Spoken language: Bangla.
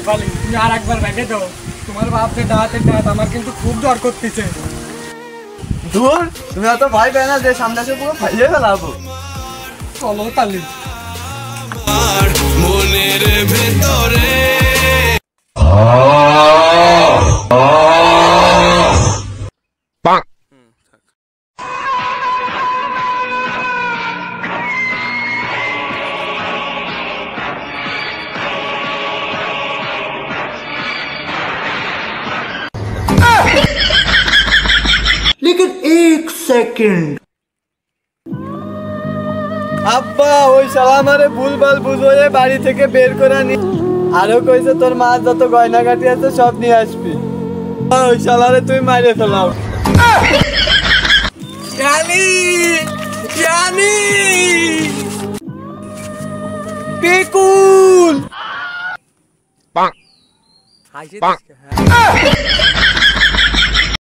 রূপালী তুমি আর একবার ভেঙে দাও। তোমার বাপ যে ডাহাতে ডাহাত আমার কিন্তু খুব জ্বর করতেছে। দূর তুমি এত ভয় পেয়ে না যে সামনে এসে পুরো ফাইলে ফেলাবো। চলো তালি মনের ভেতরে लेकिन एक सेकंड আব্বা ওই শালা আমারে ভুলভাল বুঝোয়ে বাড়ি থেকে বের করে নি আরো কইছে তোর মা যত গয়নাগাটি আছে সব নিয়ে আসবি। ওই শালারে তুই মাইরে ফেলাও। জানি জানি পিকুল হাসি